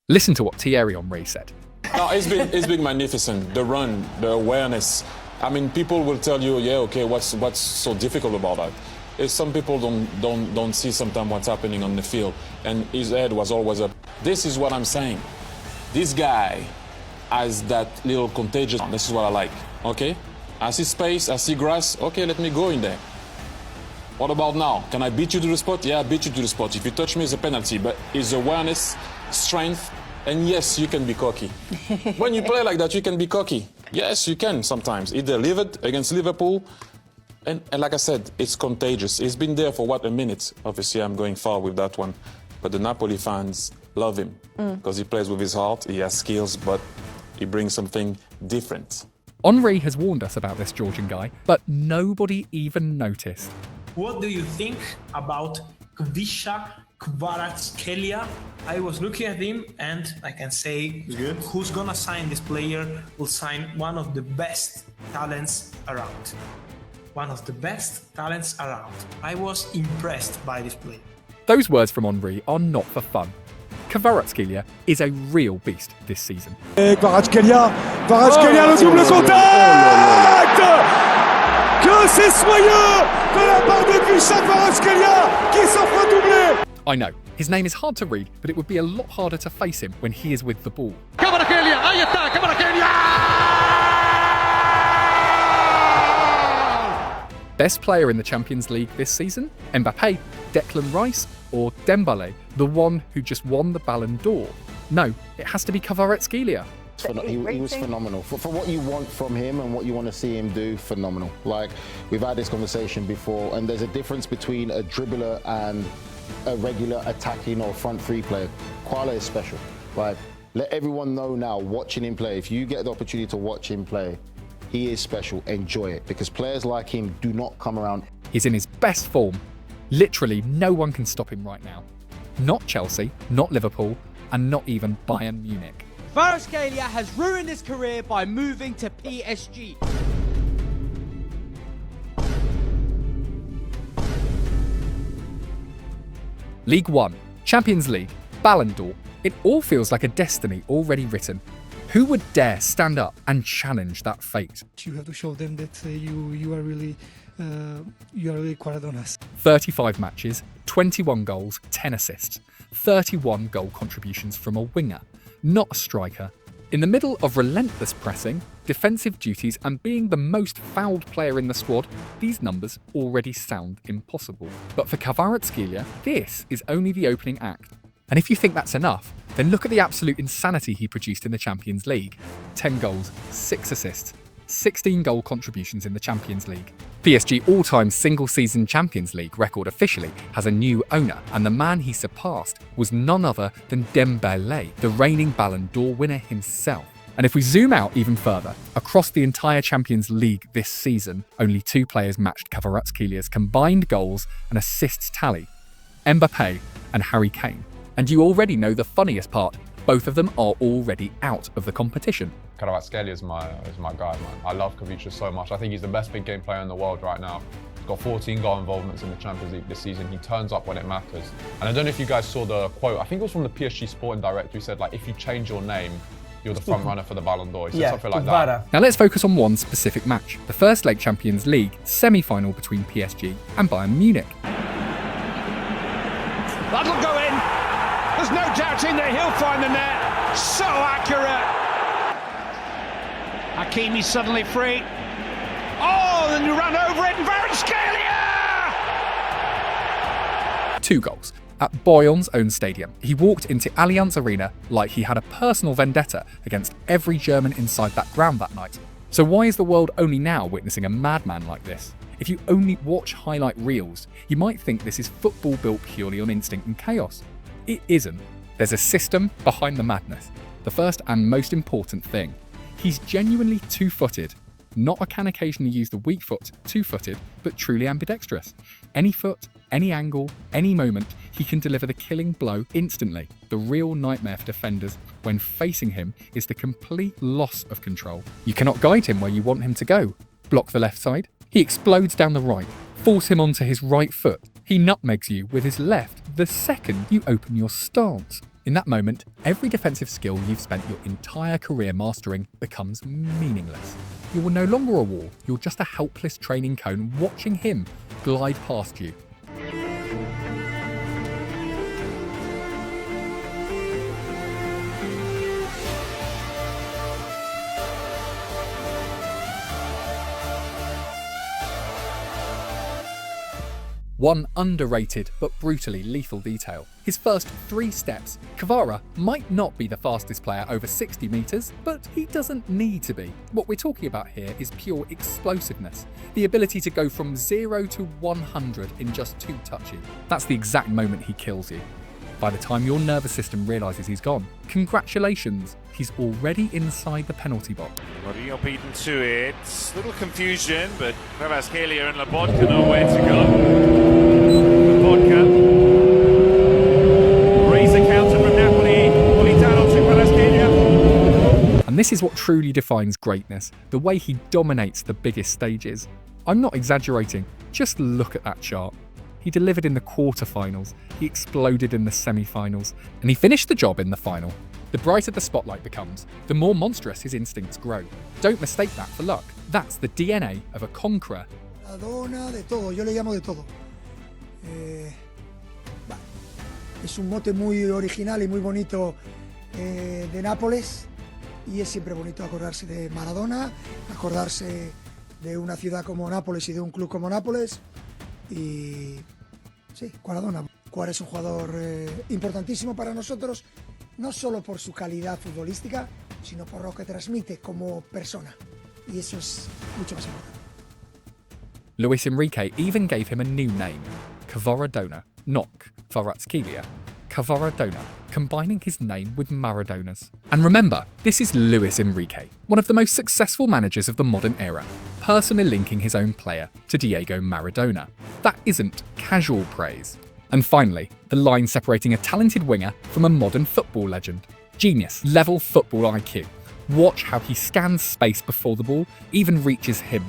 Listen to what Thierry Henry said. No, it's been magnificent. The run, the awareness. I mean, people will tell you, yeah, okay, what's so difficult about that? Is some people don't see sometimes what's happening on the field, and his head was always up. This is what I'm saying. This guy has that little contagious. This is what I like. Okay, I see space, I see grass. Okay, let me go in there. What about now? Can I beat you to the spot? Yeah, I beat you to the spot. If you touch me, it's a penalty. But his awareness, strength, and yes, you can be cocky. When you play like that, you can be cocky. Yes, you can sometimes. He delivered against Liverpool. And like I said, it's contagious. It's been there for, a minute? Obviously, I'm going far with that one. But the Napoli fans love him because he plays with his heart, he has skills, but he brings something different. Henry has warned us about this Georgian guy, but nobody even noticed. What do you think about Khvicha Kvaratskhelia? I was looking at him and I can say who's gonna sign this player will sign one of the best talents around. One of the best talents around. I was impressed by this player. Those words from Henry are not for fun. Kvaratskhelia is a real beast this season. Kvaratskhelia, le double contact! Que c'est soyeux de la part de Khvicha Kvaratskhelia qui s'offre un doublé! I know, his name is hard to read, but it would be a lot harder to face him when he is with the ball. Kvaratskhelia, ahí está, Kvaratskhelia! Best player in the Champions League this season? Mbappé, Declan Rice, or Dembélé, the one who just won the Ballon d'Or? No, it has to be Kvaratskhelia. He was phenomenal. For what you want from him and what you want to see him do, phenomenal. Like, we've had this conversation before, and there's a difference between a dribbler and a regular attacking or front three player. Kvara is special. Like, let everyone know now, watching him play, if you get the opportunity to watch him play, he is special. Enjoy it, because players like him do not come around. He's in his best form. Literally no one can stop him right now. Not Chelsea, not Liverpool, and not even Bayern Munich. Kvaratskhelia has ruined his career by moving to PSG. League One, Champions League, Ballon d'Or. It all feels like a destiny already written. Who would dare stand up and challenge that fate? You have to show them that you are really Kvaradonas. 35 matches, 21 goals, 10 assists, 31 goal contributions from a winger, not a striker. In the middle of relentless pressing, defensive duties, and being the most fouled player in the squad, these numbers already sound impossible. But for Kvaratskhelia, this is only the opening act. And if you think that's enough, then look at the absolute insanity he produced in the Champions League. 10 goals, 6 assists, 16 goal contributions in the Champions League. PSG all-time single-season Champions League record officially has a new owner, and the man he surpassed was none other than Dembélé, the reigning Ballon d'Or winner himself. And if we zoom out even further, across the entire Champions League this season, only 2 players matched Kvaratskhelia's combined goals and assists tally: Mbappé and Harry Kane. And you already know the funniest part, both of them are already out of the competition. Kvaratskhelia is my guy, man. I love Khvicha so much. I think he's the best big game player in the world right now. He's got 14 goal involvements in the Champions League this season. He turns up when it matters. And I don't know if you guys saw the quote, I think it was from the PSG sporting director, who said, like, if you change your name, you're the front runner for the Ballon d'Or. He said something like that. Now let's focus on one specific match, the first leg Champions League semi-final between PSG and Bayern Munich. That'll go in. There's no doubting that he'll find the net. So accurate. Hakimi's suddenly free. Oh, then you run over it, and Kvaratskhelia! 2 goals. At Bayern's own stadium, he walked into Allianz Arena like he had a personal vendetta against every German inside that ground that night. So why is the world only now witnessing a madman like this? If you only watch highlight reels, you might think this is football built purely on instinct and chaos. It isn't. There's a system behind the madness. The first and most important thing, he's genuinely two-footed. Not a can occasionally use the weak foot, two-footed, but truly ambidextrous. Any foot, any angle, any moment, he can deliver the killing blow instantly. The real nightmare for defenders when facing him is the complete loss of control. You cannot guide him where you want him to go. Block the left side, he explodes down the right. Force him onto his right foot. He nutmegs you with his left the second you open your stance. In that moment, every defensive skill you've spent your entire career mastering becomes meaningless. You were no longer a wall, you're just a helpless training cone watching him glide past you. One underrated but brutally lethal detail. His first 3 steps. Kvara might not be the fastest player over 60 metres, but he doesn't need to be. What we're talking about here is pure explosiveness. The ability to go from 0 to 100 in just 2 touches. That's the exact moment he kills you. By the time your nervous system realises he's gone, congratulations, he's already inside the penalty box. Mourinho beaten to it. Little confusion, but Kvaratskhelia and Lobotka know where to go. Lobotka. Raise a counter from Napoli. Politano to Kvaratskhelia. And this is what truly defines greatness, the way he dominates the biggest stages. I'm not exaggerating, just look at that chart. He delivered in the quarterfinals, he exploded in the semi-finals, and he finished the job in the final. The brighter the spotlight becomes, the more monstrous his instincts grow. Don't mistake that for luck. That's the DNA of a conqueror. Kvaradona, de todo, yo le llamo de todo. Es un mote muy original y muy bonito de Nápoles, y es siempre bonito acordarse de Maradona, acordarse de una ciudad como Nápoles y de un club como Nápoles. Y sí, Kvaradona. Kvara es un jugador importantísimo para nosotros, no solo por su calidad futbolística, sino por lo que transmite como persona. Y eso es mucho más importante. Luis Enrique even gave him a new name, Kvaradona, not Kvaratskhelia. Kvaradona, combining his name with Maradona's. And remember, this is Luis Enrique, one of the most successful managers of the modern era, personally linking his own player to Diego Maradona. That isn't casual praise. And finally, the line separating a talented winger from a modern football legend. Genius, level football IQ. Watch how he scans space before the ball even reaches him.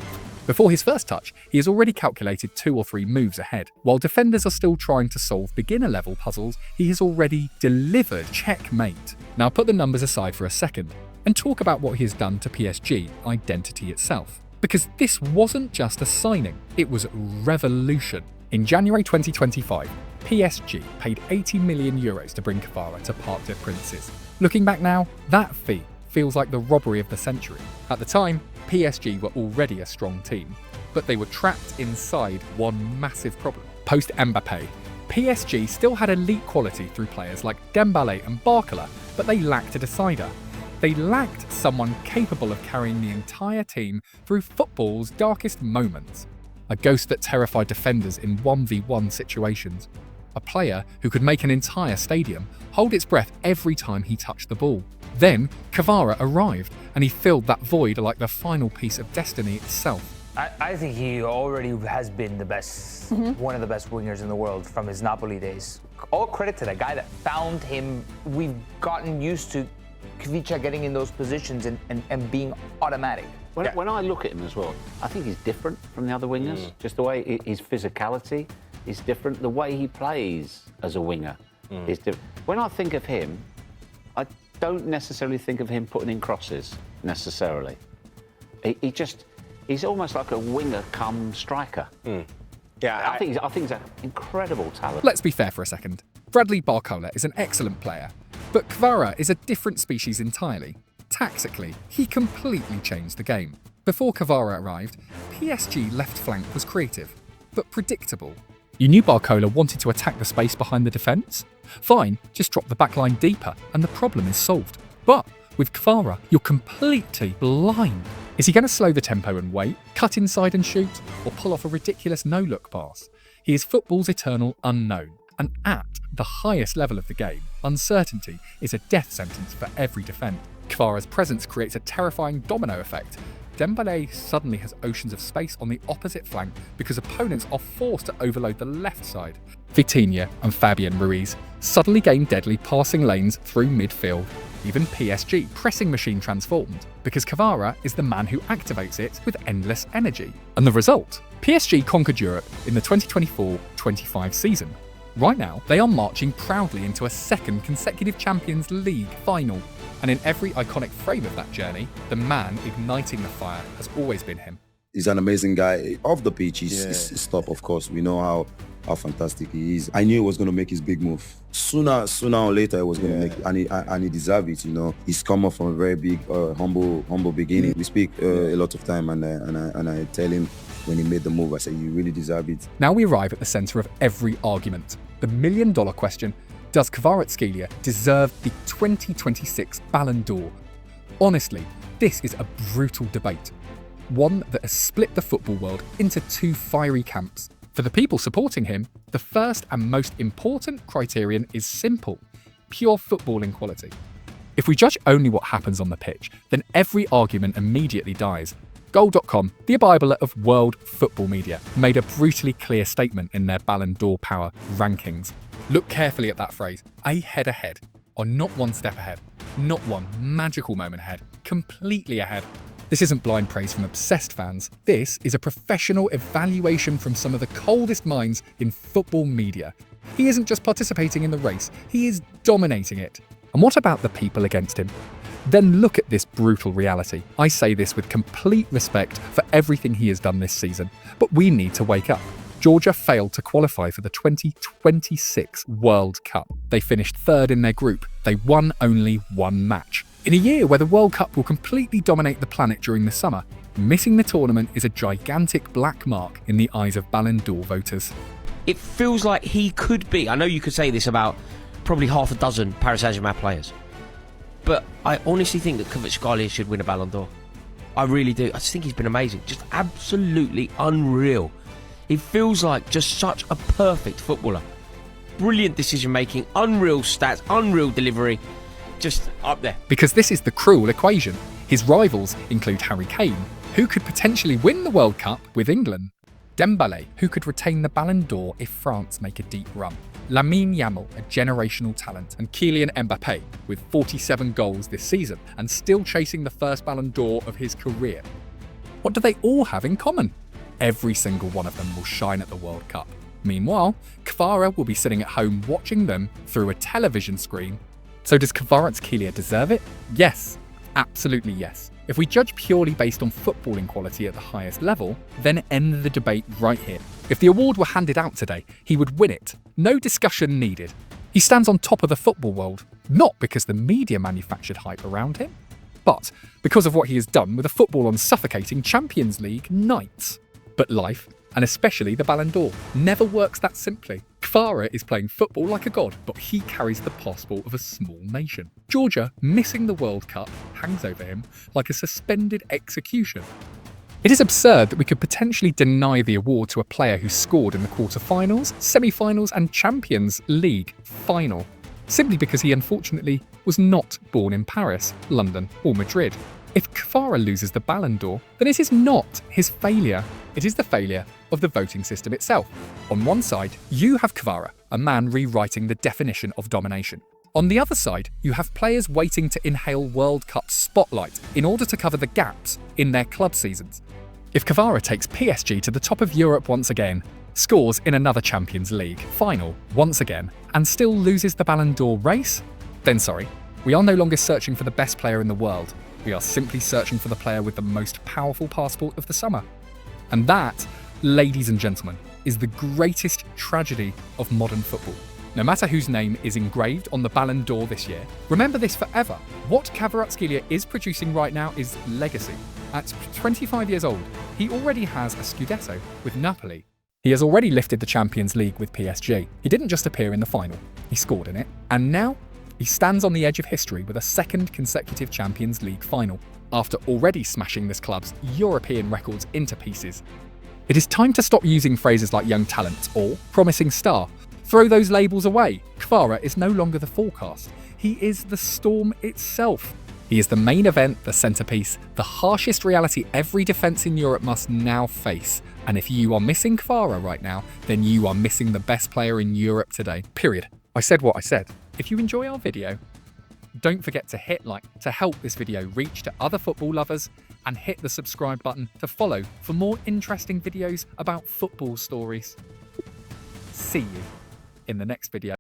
Before his first touch, he has already calculated 2 or 3 moves ahead. While defenders are still trying to solve beginner-level puzzles, he has already delivered checkmate. Now put the numbers aside for a second, and talk about what he has done to PSG identity itself. Because this wasn't just a signing, it was revolution. In January 2025, PSG paid €80 million to bring Kvara to Parc des Princes. Looking back now, that fee feels like the robbery of the century. At the time, PSG were already a strong team, but they were trapped inside one massive problem. Post-Mbappé, PSG still had elite quality through players like Dembélé and Barcola, but they lacked a decider. They lacked someone capable of carrying the entire team through football's darkest moments. A ghost that terrified defenders in 1v1 situations. A player who could make an entire stadium hold its breath every time he touched the ball. Then, Kvara arrived, and he filled that void like the final piece of destiny itself. I think he already has been the best, one of the best wingers in the world from his Napoli days. All credit to that guy that found him. We've gotten used to Khvicha getting in those positions and being automatic. When I look at him as well, I think he's different from the other wingers. Just the way his physicality is different. The way he plays as a winger is different. When I think of him, I don't necessarily think of him putting in crosses, necessarily. He's almost like a winger come striker. Yeah, I think he's an incredible talent. Let's be fair for a second. Bradley Barcola is an excellent player, but Kvara is a different species entirely. Tactically, he completely changed the game. Before Kvara arrived, PSG left flank was creative, but predictable. You knew Barcola wanted to attack the space behind the defence? Fine, just drop the backline deeper and the problem is solved. But with Kvara, you're completely blind. Is he going to slow the tempo and wait, cut inside and shoot, or pull off a ridiculous no-look pass? He is football's eternal unknown, and at the highest level of the game, uncertainty is a death sentence for every defender. Kvara's presence creates a terrifying domino effect. Dembélé suddenly has oceans of space on the opposite flank because opponents are forced to overload the left side. Vitinha and Fabian Ruiz suddenly gain deadly passing lanes through midfield. Even PSG pressing machine transformed, because Kvara is the man who activates it with endless energy. And the result? PSG conquered Europe in the 2024-25 season. Right now, they are marching proudly into a second consecutive Champions League final. And in every iconic frame of that journey, the man igniting the fire has always been him. He's an amazing guy. Off the pitch, he's top, of course. We know how fantastic he is. I knew he was going to make his big move. Sooner or later, he was going to make it, and he deserved it. He's come up from a very big, humble beginning. We speak a lot of time, and I tell him when he made the move, I say, you really deserve it. Now we arrive at the centre of every argument. The million-dollar question: does Kvaratskhelia deserve the 2026 Ballon d'Or? Honestly, this is a brutal debate. One that has split the football world into two fiery camps. For the people supporting him, the first and most important criterion is simple: pure footballing quality. If we judge only what happens on the pitch, then every argument immediately dies. Goal.com, the Bibler of world football media, made a brutally clear statement in their Ballon d'Or power rankings. Look carefully at that phrase: a head ahead, or not one step ahead, not one magical moment ahead, completely ahead. This isn't blind praise from obsessed fans. This is a professional evaluation from some of the coldest minds in football media. He isn't just participating in the race, he is dominating it. And what about the people against him? Then look at this brutal reality. I say this with complete respect for everything he has done this season, but we need to wake up. Georgia failed to qualify for the 2026 World Cup. They finished third in their group. They won only one match. In a year where the World Cup will completely dominate the planet during the summer, missing the tournament is a gigantic black mark in the eyes of Ballon d'Or voters. It feels like he could be, I know you could say this about probably half a dozen Paris Saint-Germain players, but I honestly think that Kvaratskhelia should win a Ballon d'Or. I really do. I just think he's been amazing. Just absolutely unreal. He feels like just such a perfect footballer. Brilliant decision making, unreal stats, unreal delivery. Just up there. Because this is the cruel equation. His rivals include Harry Kane, who could potentially win the World Cup with England; Dembélé, who could retain the Ballon d'Or if France make a deep run; Lamine Yamal, a generational talent; and Kylian Mbappé, with 47 goals this season and still chasing the first Ballon d'Or of his career. What do they all have in common? Every single one of them will shine at the World Cup. Meanwhile, Kvara will be sitting at home watching them through a television screen. So does Kvaratskhelia deserve it? Yes, absolutely yes. If we judge purely based on footballing quality at the highest level, then end the debate right here. If the award were handed out today, he would win it. No discussion needed. He stands on top of the football world, not because the media manufactured hype around him, but because of what he has done with a football on suffocating Champions League nights. But life, and especially the Ballon d'Or, never works that simply. Kvara is playing football like a god, but he carries the passport of a small nation. Georgia, missing the World Cup, hangs over him like a suspended execution. It is absurd that we could potentially deny the award to a player who scored in the quarter-finals, semi-finals and Champions League final, simply because he unfortunately was not born in Paris, London or Madrid. If Kvara loses the Ballon d'Or, then it is not his failure. It is the failure of the voting system itself. On one side, you have Kvara, a man rewriting the definition of domination. On the other side, you have players waiting to inhale World Cup spotlight in order to cover the gaps in their club seasons. If Kvara takes PSG to the top of Europe once again, scores in another Champions League final once again, and still loses the Ballon d'Or race, then sorry, we are no longer searching for the best player in the world. We are simply searching for the player with the most powerful passport of the summer. And that, ladies and gentlemen, is the greatest tragedy of modern football. No matter whose name is engraved on the Ballon d'Or this year, remember this forever. What Kvaratskhelia is producing right now is legacy. At 25 years old, he already has a Scudetto with Napoli. He has already lifted the Champions League with PSG. He didn't just appear in the final, he scored in it. And now, he stands on the edge of history with a second consecutive Champions League final, after already smashing this club's European records into pieces. It is time to stop using phrases like young talent or promising star. Throw those labels away. Kvara is no longer the forecast. He is the storm itself. He is the main event, the centrepiece, the harshest reality every defence in Europe must now face. And if you are missing Kvara right now, then you are missing the best player in Europe today. Period. I said what I said. If you enjoy our video, don't forget to hit like to help this video reach to other football lovers, and hit the subscribe button to follow for more interesting videos about football stories. See you. in the next video.